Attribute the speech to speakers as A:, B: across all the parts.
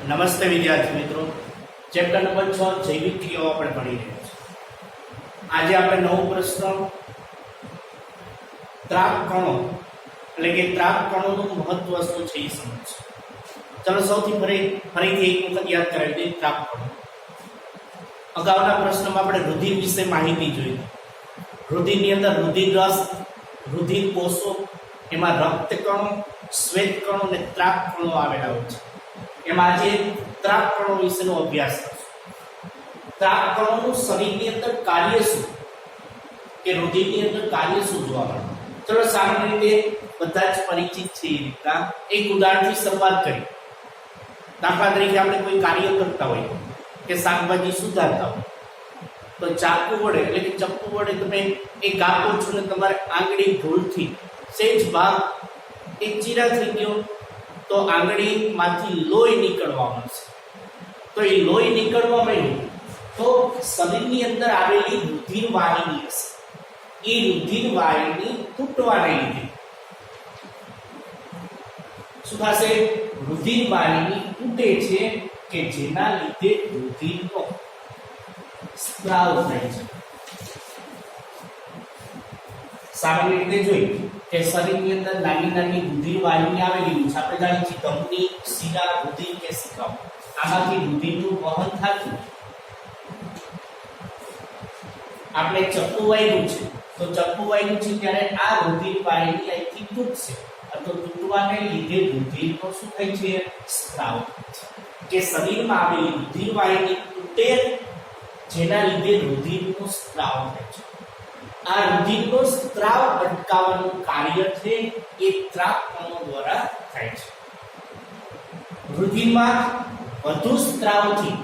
A: નમસ્તે વિદ્યાર્થી મિત્રો, ચેપ્ટર નંબર 6 જૈવિક ક્રિયાઓ આપણે ભણી રહ્યા છીએ। આજે આપણે નવો પ્રશ્ન ત્રાક કણો એટલે કે ત્રાક કણોનું મહત્વ શું છે એ સમજીશું। ચલો સૌથી ફરીથી એક વખત યાદ કરાવી દઈએ ત્રાક કણો। અગાઉના પ્રશ્નમાં આપણે રુધિર વિશે માહિતી જોઈ। રુધિરની અંદર રુધિર રસ, રુધિર કોષો, એમાં રક્ત કણો, શ્વેત કણો અને ત્રાક કણો આવેલા હોય છે। એમાં આજે ત્રાક કણો વિશેનો અભ્યાસ કરશું। ત્રાક કણોનું શરીરની અંદર કાર્ય શું કે રુધિરની અંદર કાર્ય શું જોવા મળે? ચલો સામાન્ય રીતે બધા જ પરિચિત છે એ રીતના એક ઉદાહરણથી શરૂઆત કરી। દાખલા તરીકે આપણે કોઈ કાર્ય કરતા હોય કે શાકભાજી સુધારતા હોય તો ચાકુ વડે એટલે કે ચપ્પુ વડે તમે એ કાપો છો ને તમારે આંગળી ભૂલથી સેજ ભાગ એક ચીરા થઈ ગયો તો આંગળીમાંથી લોહી નીકળવા મળશે। તો એ લોહી નીકળવા માંડ્યું તો શરીરની અંદર આવેલી રુધિર વાહિની હશે, એ રુધિર વાહિની તૂટવાને લીધે શું થશે? રુધિર વાહિની તૂટે છે કે જેના લીધે રુધિરનો સ્ત્રાવ થાય છે। સામાન્ય રીતે જોઈએ કે શરીરની અંદર નાની નાની રુધિર વાહિની આવેલી છે। આપણે જાણીએ છીએ ધમની, શિરા, રુધિર કેશિકાઓ, આમાંથી રુધિરનું વહન થતું। આપણે ચપ્પુ વાયનું છે તો ચપ્પુ વાયનું છે ત્યારે આ રુધિર વાહિની અહીંથી તૂટશે તો તૂટવાને લીધે રુધિરનો શું થાય છે? સ્ત્રાવ કે શરીરમાં આવેલી રુધિર વાહિની તૂટે જેના લીધે રુધિરનો સ્ત્રાવ થાય છે। આ રુધિરનો સ્ત્રાવ અટકાવવાનું કાર્ય છે એ ત્રાક કણો દ્વારા થાય છે। રુધિરમાં વધુ સ્ત્રાવથી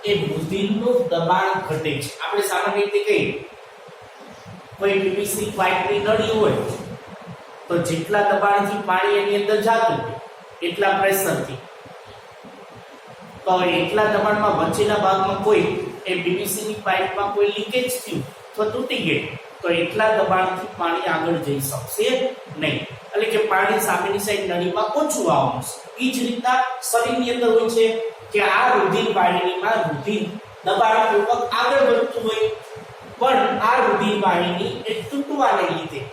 A: એ રુધિરનું દબાણ ઘટે છે। આપણે સામાન્ય રીતે કહીએ કોઈ પીવીસી પાઇપની નળી હોય તો જેટલા દબાણથી પાણી એની અંદર જતું એટલા પ્રેશરથી તો એટલા દબાણમાં વચ્ચેના ભાગમાં કોઈ એ પીવીસીની પાઇપમાં કોઈ લીકેજ થયું તો તૂટી ગઈ તો એટલા દબાણથી પાણી આગળ જઈ શકશે નહીં, એટલે કે પાણી સામેની સાઈડ નળીમાં ઓછું આવવાનું છે। એ જ રીતના શરીરની અંદર હોય છે કે આ રુધિર વાહિનીમાં રુધિર દબાણપૂર્વક આગળ વધતું હોય પણ આ રુધિર વાહિની એ તૂટવાને લીધે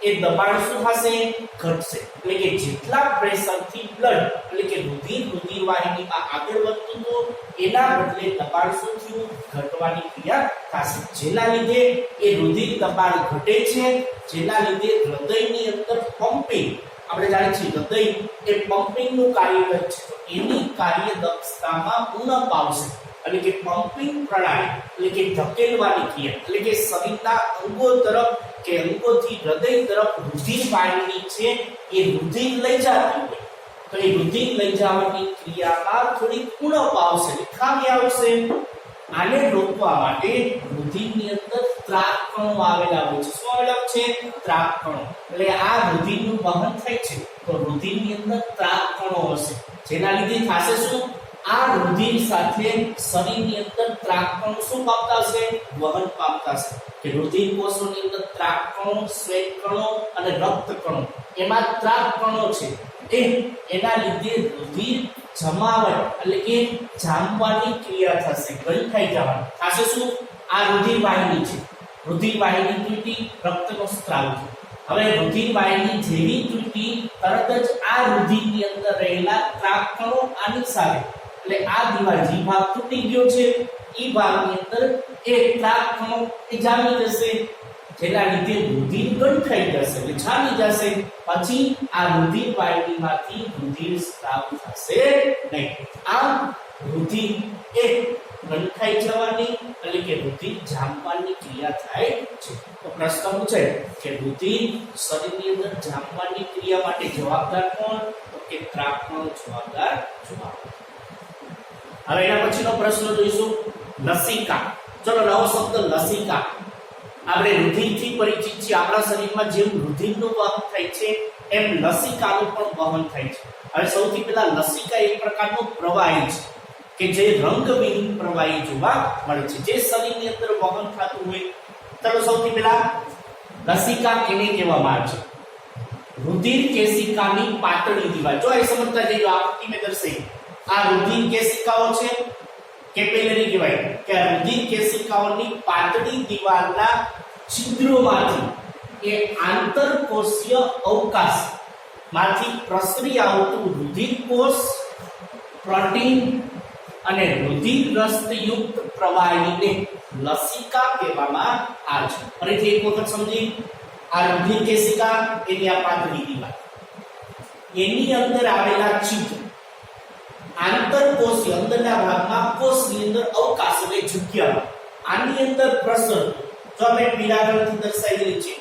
A: એ દબાણ શું થશે? ઘટશે। એટલે કે જેટલા પ્રેશરથી બ્લડ એટલે કે રુધિર વાહિનીમાં આગળ વધતું હતું એના બદલે દબાણ શું થયું? ઘટવાની ક્રિયા થશે, જેના લીધે એ રુધિર દબાણ ઘટે છે, જેના લીધે હૃદયની અંદર પમ્પિંગ, આપણે જાણીએ છીએ હૃદય એ પમ્પિંગનું કાર્ય કરે છે તો એની કાર્યદક્ષતામાં ઉણપ આવશે। એટલે કે પમ્પિંગ પ્રણાલી એટલે કે ધકેલવાની ક્રિયા એટલે કે શરીરના અંગો તરફ કે અંગોથી હૃદય તરફ રુધિર વાહિની છે એ રુધિર લઈ જતી હોય તો એ રુધિર લઈ જવાની ક્રિયામાં થોડી ઉણપ આવશે, ખામી આવશે। આને રોકવા માટે રુધિરની અંદર ત્રાક કણો આવેલા હોય છે। શું આવેલા છે? ત્રાક કણો। એટલે આ રુધિરનું વહન થાય છે તો રુધિરની અંદર ત્રાક કણો હશે, જેના લીધે થશે શું? આ રુધિર સાથે શરીરની અંદર ત્રાક કણો શું પામતા હશે? વહન પામતા હશે કે રુધિર કોષોની અંદર ત્રાક કણો, શ્વેત કણો અને રક્ત કણો, એમાં ત્રાક કણો છે એના લીધે રુધિર જમાવટ એટલે કે જામવાની ક્રિયા થશે, ગંઠાઈ જવાનું થશે। શું? આ રુધિર વાહિની છે, રુધિર વાહિની તૂટી, રક્તનો સ્ત્રાવ થયો। હવે રુધિર વાહિની જેવી તૂટી તરત જ આ રુધિરની અંદર રહેલા ત્રાક કણો આની સાથે એટલે આ દિવાલ જે ભાગ તૂટી ગયો છે એ ભાગની અંદર એ ત્રાક કણો એ જામી જશે, જેના લીધે રુધિર ગંઠાઈ જશે એટલે જામી જશે। પછી આ રુધિર વાહિનીમાંથી રુધિર સ્ત્રાવ થશે નહીં। આમ રુધિર એ ગંઠાઈ જવાની એટલે કે રુધિર જામવાની ક્રિયા થાય છે। તો પ્રશ્ન પૂછે કે રુધિર શરીરની અંદર જામવાની ક્રિયા માટે જવાબદાર કોણ? તો કે ત્રાક કણો જવાબદાર જોવા। હવે એના પછીનો પ્રશ્ન જોઈશું લસિકા। ચલો નવો શબ્દ લસિકા। આપણે રુધિરથી પરિચિત છીએ, આપણા શરીરમાં જેમ રુધિરનું વહન થાય છે એમ લસિકાનું પણ વહન થાય છે। હવે સૌથી પહેલા લસિકા એક પ્રકારનો પ્રવાહી છે કે જે રંગવિહીન પ્રવાહી જોવા મળે છે, જે શરીરની અંદર વહન થતું હોય। ચલો સૌથી પહેલા લસિકા કેને કહેવામાં આવે છે? રુધિર કેશિકાની પાતળી દિવાલ। જો એ સમજતા જઈએ આકૃતિ મેં દર્શાવી આ રુધિર કેશિકાઓ છે કેપિલરી કહેવાય કે આ રુધિર કેશિકાઓની પાતળી દિવાલના છિદ્રોમાંથી એ આંતરકોષીય અવકાશ માંથી પ્રસરી આવતું રુધિર કોષ પ્રોટીન અને રુધિર રસયુક્ત પ્રવાહીને લસિકા કહેવામાં આવે છે. ફરીથી એક વખત સમજી, આ રુધિર કેશિકા એની આ પાતળી દિવાલ, એની અંદર આવેલા છિદ્ર, આંતરકોષીય અંદરના ભાગમાં કોષની અંદર અવકાશ એટલે જગ્યા, આની અંદર પ્રસર જો આપણે પીળા રંગથી દર્શાવેલી છે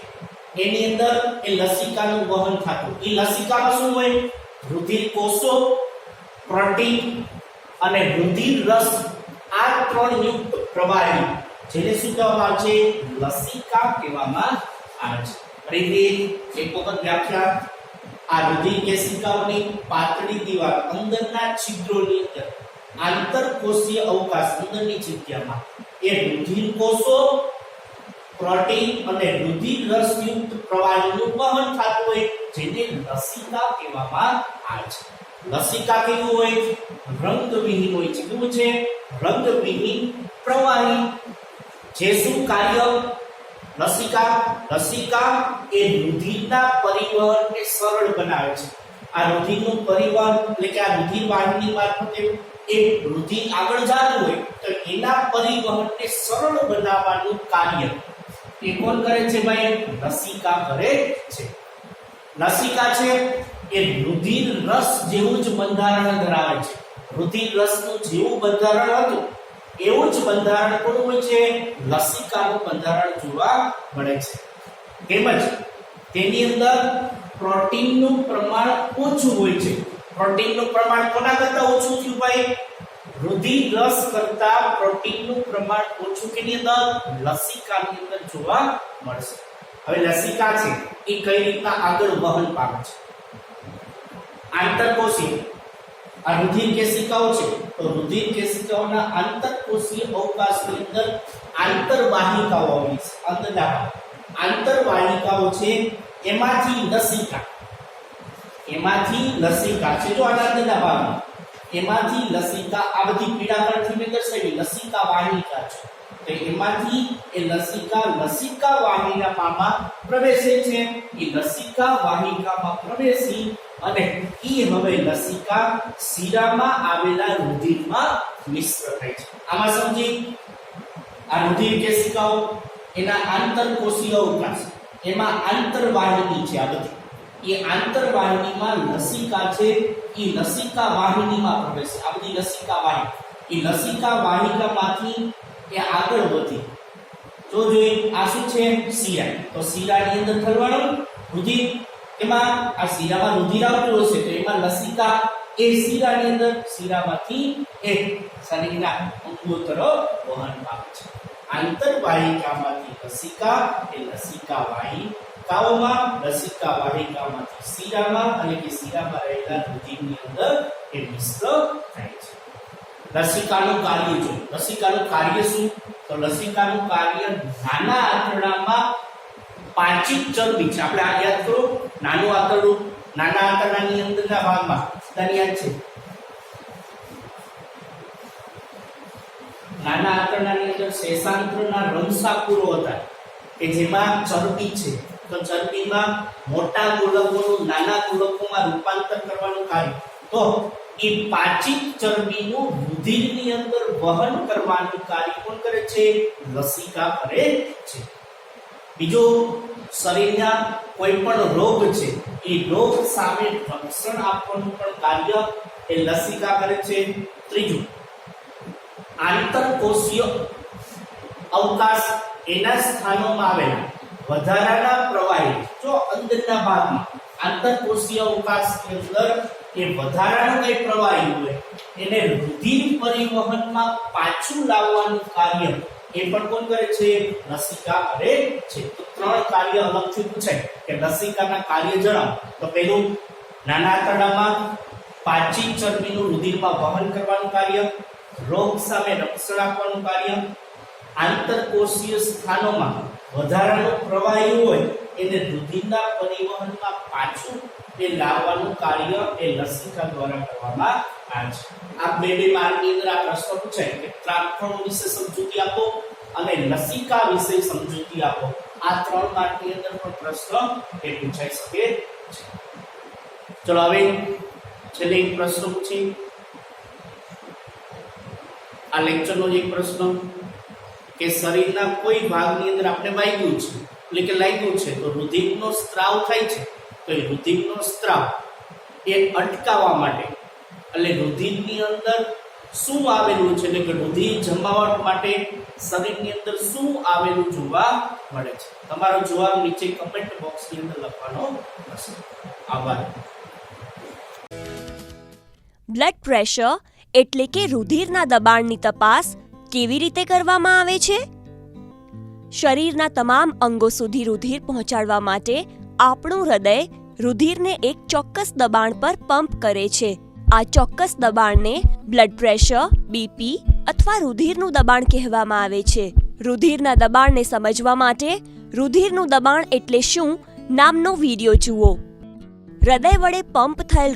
A: એની અંદર એ લસિકાનું વહન થતું. એ લસિકામાં શું હોય? રુધિર કોષો, પ્રોટીન અને રુધિર રસ, આ ત્રણ યુક્ત પ્રવાહી જેને શું કહેવામાં આવે છે? લસિકા કહેવામાં આવે છે. ફરીથી એક વખત વ્યાખ્યા, આ રુધિર કેશિકાઓની પાતળી દિવાલ અંદરના છિદ્રોની અંદર આંતરકોષીય અવકાશ અંદરની જગ્યામાં એ રુધિર કોષો, પ્રોટીન અને રુધિર રસયુક્ત પ્રવાહીનું વહન થતું હોય જેને લસિકા કહેવામાં આવે છે. લસિકા કેવું હોય? રંગવિહીન હોય છે. કેવું છે? રંગવિહીન પ્રવાહી. જે શું કાર્ય? લસિકા એ રુધિરના પરિવહનને સરળ બનાવે છે. આ રુધિરનું પરિવહન એટલે કે આ રુધિર વાહિની મારફતે એ રુધિર આગળ જતું હોય તો એના પરિવહનને સરળ બનાવવાનું કાર્ય એ કોણ કરે છે ભાઈ? લસિકા કરે છે. લસિકા છે એ રુધિર રસ જેવું જ બંધારણ ધરાવે છે. રુધિર રસનું જેવું બંધારણ હતું એવું જ બંધારણ કોનું હોય છે? લસિકાનું બંધારણ જોવા મળે છે. તેમજ તેની અંદર પ્રોટીનનું પ્રમાણ ઓછું હોય છે. પ્રોટીનનું પ્રમાણ કોના કરતા ઓછું થયું ભાઈ? રુધિર રસ કરતા પ્રોટીનનું પ્રમાણ ઓછું કેની અંદર? લસિકાની અંદર જોવા મળશે. હવે લસિકા છે એ કઈ રીતના આગળ વહન પામે છે? આંતરકોષીય, આ રુધિર કેશિકાઓ છે તો રુધિર કેશિકાઓના આંતરકોષીય અવકાશની અંદર આંતરવાહિકાઓ આવેલી છે. અંદરના આંતરવાહિકાઓ છે એમાંથી લસિકા છે. જો આના અંદરના ભાગમાં એમાંથી લસિકા, આ બધી પીળા કલરથી મેં દર્શાવી લસિકા વાહિકા છે. તો એમાંથી એ લસિકા વાહિકામાં પ્રવેશે છે. એ લસિકા વાહિકામાં પ્રવેશી અને ઈ હવે લસિકા શિરામાં આવેલા રુધિરમાં મિશ્ર થાય છે. આમાં સમજી, આ રુધિર કેશિકાઓ એના આંતરકોષીય અવકાશ એમાં આંતરવાહિની છે. આ બધી એ આંતરવાહિનીમાં લસિકા છે એ લસિકા વાહિનીમાં પ્રવેશે. આ બધી લસિકા વાહિની, એ લસિકા વાહિકામાંથી એ આગળ વધી જો જોઈએ આ શું છે? શિરા. તો શિરાની અંદર થલવાનું રુધિર, એમાં આ શિરામાં રુધિર આવતું હશે તો એમાં લસિકા એ શિરાની અંદર, શિરામાંથી એ શરીરના અંગો તરફ વહન પામે છે. આંતરવાહિકામાંથી લસિકા એ લસિકા વાહિકાઓમાં, લસિકા વાહિકામાંથી શિરામાં અને કે શિરામાં રહેલા રુધિરની અંદર એ મિશ્ર થાય છે. લસિકાનું કાર્ય જો, લસિકાનું કાર્ય શું? તો લસિકાનું કાર્ય નાના આંતરડામાં પાંચિક ચરબી છે. આપણે આ યાદ કરો, નાનું આંતરડું, નાના આંતરડાની અંદરના ભાગમાં તને યાદ છે, નાના આંતરડાની અંદર શેષાંત્રના રંગસાકુરો હતા કે જેમાં ચરબી છે. તો ચરબીમાં મોટા ગોળકોનું નાના ગોળકોમાં રૂપાંતર કરવાનું કાર્ય, તો એ પાંચિક ચરબીનું રુધિરની અંદર વહન કરવાનું કાર્ય કોણ કરે છે? લસિકા કરે છે. બીજો, શરીરના કોઈ પણ રોગ છે એ રોગ સામે રક્ષણ આપવાનું પણ કાર્ય એ લસિકા કરે છે. ત્રીજું, આંતરકોષીય અવકાશ એના સ્થાનોમાં આવેલા વધારાના પ્રવાહી, જો અંદરના ભાગમાં આંતરકોષીય અવકાશની અંદર એ વધારાનું કઈ પ્રવાહી હોય એને રુધિર પરિવહનમાં પાછું લાવવાનું કાર્ય એ પણ કોણ કરે છે? લસિકા કરે છે. તો ત્રણ કાર્ય અલગથી પૂછાય કે લસિકાના કાર્ય જણાવો. તો પહેલું, નાના આંતરડામાં પાંચિક ચરબીનું રુધિરમાં વહન કરવાનું કાર્ય, રોગ સામે રક્ષણ આપવાનું કાર્ય, આંતરકોષીય સ્થાનોમાં વધારાનો પ્રવાહી હોય એને રુધિરના પરિવહનમાં પાછું એ લાવવાનું કાર્ય એ લસિકા દ્વારા કરવામાં આવે છે. આ બે માર્કની અંદર આ પ્રશ્ન પૂછાય કે ત્રાંકણો વિશે સમજૂતી આપો અને લસિકા વિશે સમજૂતી આપો. આ 3 માર્કની અંદર પણ પ્રશ્ન એ પૂછાઈ શકે છે. ચલો હવે છેલ્લે એક પ્રશ્ન પૂછી આ લેક્ચરનો એક પ્રશ્ન કે શરીરના કોઈ ભાગની અંદર આપણે વાગ્યું છે એટલે કે લાગ્યું છે તો રુધિરનો સ્ત્રાવ થાય છે, તો એ રુધિરનો સ્ત્રાવ એ અટકાવવા માટે એટલે રુધિરની અંદર શું આવેલું છે એટલે કે રુધિર જમાવટ માટે શરીરની અંદર શું આવેલું જોવા મળે છે? તમારો જવાબ નીચે કમેન્ટ બોક્સની અંદર લખવાનો રહેશે. આભાર.
B: બ્લડ પ્રેશર એટલે કે રુધિરના દબાણની તપાસ કેવી રીતે કરવામાં આવે છે? શરીરના તમામ અંગો સુધી રુધિર પહોંચાડવા માટે આપણું હૃદય રુધિરને એક ચોક્કસ દબાણ પર પંપ કરે છે. આ ચોક્કસ દબાણને બ્લડ પ્રેશર, બીપી અથવા રુધિરનું દબાણ કહેવામાં આવે છે. રુધિરના દબાણને સમજવા માટે રુધિરનું દબાણ એટલે શું નામનો વિડિયો જુઓ. હૃદય વડે પંપ થયેલ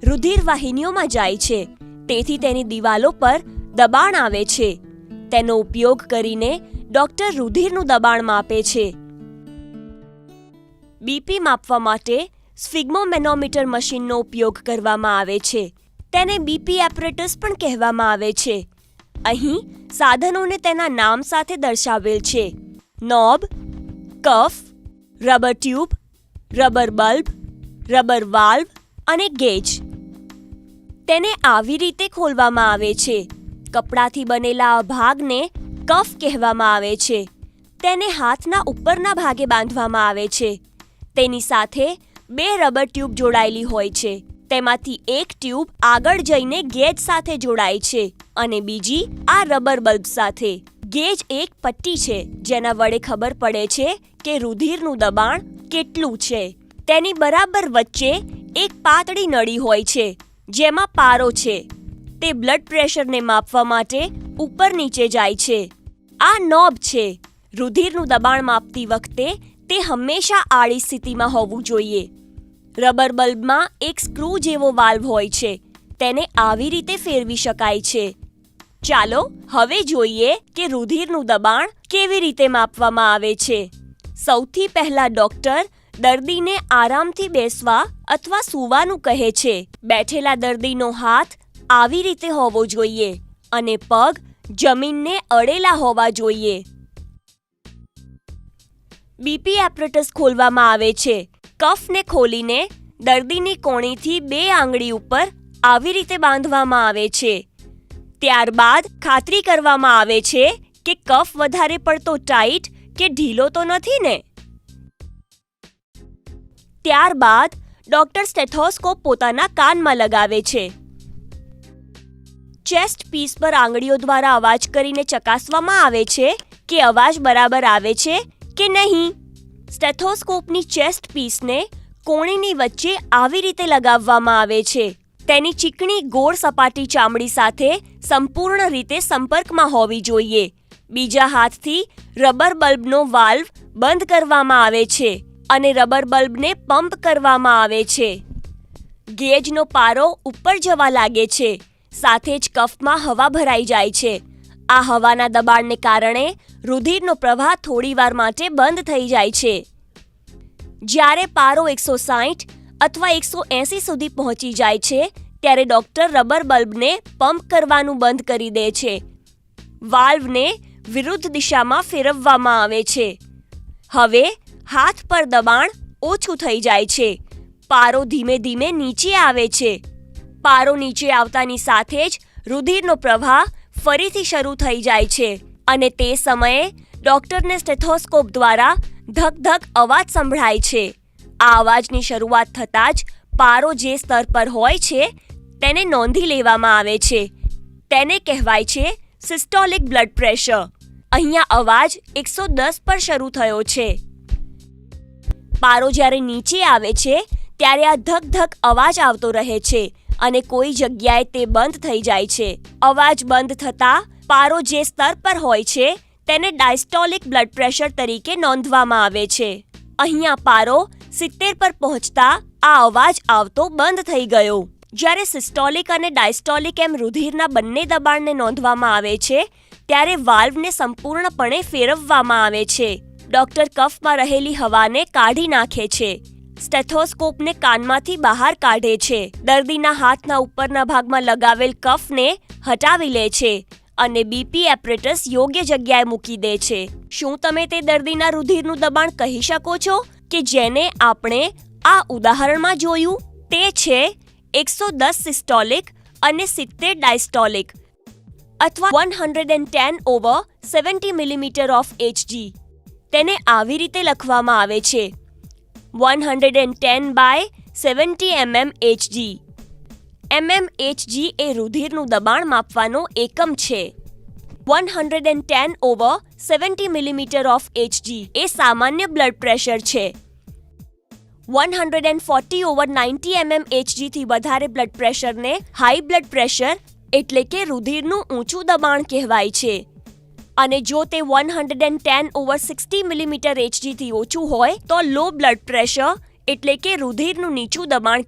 B: રુધિર વાહિનીઓમાં જાય છે, તેથી તેની દિવાલો પર દબાણ આવે છે. તેનો ઉપયોગ કરીને ડોક્ટર રુધિરનું દબાણ માપે છે. બીપી માપવા માટે સ્ફિગ્મોમેનોમીટર મશીનનો ઉપયોગ કરવામાં આવે છે. તેને બીપી એપરેટસ પણ કહેવામાં આવે છે. અહીં સાધનોને તેના નામ સાથે દર્શાવેલ છે: knob, cuff, rubber tube, rubber bulb, rubber valve અને ગેજ. તેને આવી રીતે ખોલવામાં આવે છે. કપડાથી બનેલા આ ભાગને કફ કહેવામાં આવે છે. તેને હાથના ઉપરના ભાગે બાંધવામાં આવે છે. તેની સાથે 2 રબર ટ્યુબ જોડાયેલી હોય છે. તેમાંથી એક ટ્યુબ આગળ જઈને ગેજ સાથે જોડાય છે અને બીજી આ રબર બલ્બ સાથે. ગેજ એક પટ્ટી છે જેના વડે ખબર પડે છે કે રુધિરનું દબાણ કેટલું છે. તેની બરાબર વચ્ચે એક પાતળી નળી હોય છે જેમાં પારો છે. તે બ્લડ પ્રેશરને માપવા માટે ઉપર નીચે જાય છે. આ નોબ છે. રુધિરનું દબાણ માપતી વખતે તે હંમેશા આડી સ્થિતિમાં હોવું જોઈએ. રબર બલ્બમાં એક સ્ક્રૂ જેવો વાલ્વ હોય છે. તેને આવી રીતે ફેરવી શકાય છે. ચાલો હવે જોઈએ કે રુધિરનું દબાણ કેવી રીતે માપવામાં આવે છે. સૌથી પહેલા ડોક્ટર દર્દીને આરામથી બેસવા અથવા સૂવાનું કહે છે. બેઠેલા દર્દીનો હાથ આવી રીતે હોવો જોઈએ અને પગ જમીનને અડેલા હોવા જોઈએ. બીપી એપરેટસ ખોલવામાં આવે છે. કફને ખોલીને દર્દીની કોણીથી 2 આંગળી ઉપર આવી રીતે બાંધવામાં આવે છે. ત્યારબાદ ખાતરી કરવામાં આવે છે કે કફ વધારે પડતો ટાઈટ કે ઢીલો તો નથી ને. ત્યારબાદ ડોક્ટર સ્ટેથોસ્કોપ પોતાના કાનમાં લગાવે છે. ચેસ્ટ પીસ પર આંગળીઓ દ્વારા અવાજ કરીને ચકાસવામાં આવે છે કે અવાજ બરાબર આવે છે કે નહીં. સ્ટેથોસ્કોપની ચેસ્ટ પીસને કોણીની વચ્ચે આવી રીતે લગાવવામાં આવે છે. તેની ચીકણી ગોળ સપાટી ચામડી સાથે સંપૂર્ણ રીતે સંપર્કમાં હોવી જોઈએ. બીજા હાથથી રબર બલ્બનો વાલ્વ બંધ કરવામાં આવે છે અને રબર બલ્બને પંપ કરવામાં આવે છે. ગેજનો પારો ઉપર જવા લાગે છે. સાથે જ કફમાં હવા ભરાઈ જાય છે. આ હવાના દબાણને કારણે રુધિરનો પ્રવાહ થોડીવાર માટે બંધ થઈ જાય છે. જ્યારે પારો 160 અથવા 180 સુધી પહોંચી જાય છે ત્યારે ડોક્ટર રબર બલ્બને પંપ કરવાનું બંધ કરી દે છે. વાલ્વને વિરુદ્ધ દિશામાં ફેરવવામાં આવે છે. હવે હાથ પર દબાણ ઓછું થઈ જાય છે. પારો ધીમે ધીમે નીચે આવે છે. પારો નીચે આવતાની સાથે જ રુધિરનો પ્રવાહ ફરીથી શરૂ થઈ જાય છે અને તે સમયે ડોક્ટરને સ્ટેથોસ્કોપ દ્વારા ધક ધક અવાજ સંભળાય છે. આ અવાજની શરૂઆત થતાં જ પારો જે સ્તર પર હોય છે તેને નોંધી લેવામાં આવે છે. તેને કહેવાય છે સિસ્ટોલિક બ્લડ પ્રેશર. અહીંયા અવાજ 110 પર શરૂ થયો છે. પારો જ્યારે નીચે આવે છે ત્યારે આ ધક ધક અવાજ આવતો રહે છે અને કોઈ જગ્યાએ તે બંધ થઈ જાય છે. અવાજ બંધ થતાં પારો જે સ્તર પર હોય છે તેને ડાયસ્ટોલિક બ્લડ પ્રેશર તરીકે નોંધવામાં આવે છે. અહીંયા પારો 70 પર પહોંચતા આ અવાજ આવતો બંધ થઈ ગયો. જ્યારે સિસ્ટોલિક અને ડાયસ્ટોલિક એમ રુધિરના બંને દબાણને નોંધવામાં આવે છે ત્યારે વાલ્વને સંપૂર્ણપણે ફેરવવામાં આવે છે. ડોક્ટર કફમાં રહેલી હવાને કાઢી નાખે છે. સ્ટેથોસ્કોપને કાનમાંથી બહાર કાઢે છે. દર્દીના હાથના ઉપરના ભાગમાં લગાવેલ કફને હટાવી લે છે અને બીપી એપરેટસ યોગ્ય જગ્યાએ મૂકી દે છે. શું તમે તે દર્દીના રુધિરનું દબાણ કહી શકો છો કે જેને આપણે આ ઉદાહરણમાં જોયું? તે છે 110 સિસ્ટોલિક અને 70 ડાયસ્ટોલિક અથવા 110/70 મિલીમીટર ઓફ Hg. તેને આવી રીતે લખવામાં આવે છે 110/70 mm Hg. mmHg એ રુધિરનું દબાણ માપવાનો એકમ છે. 110/70 મિલીમીટર ઓફ Hg એ સામાન્ય બ્લડ પ્રેશર છે. 140/90 mm Hg થી વધારે બ્લડ પ્રેશરને હાઈ બ્લડ પ્રેશર એટલે કે રુધિરનું ઊંચું દબાણ કહેવાય છે. અને જો તે 110/60 મિલીમીટર Hg થી ઓછું હોય તો લો બ્લડ પ્રેશર એટલે કે રુધિરનું નીચું દબાણ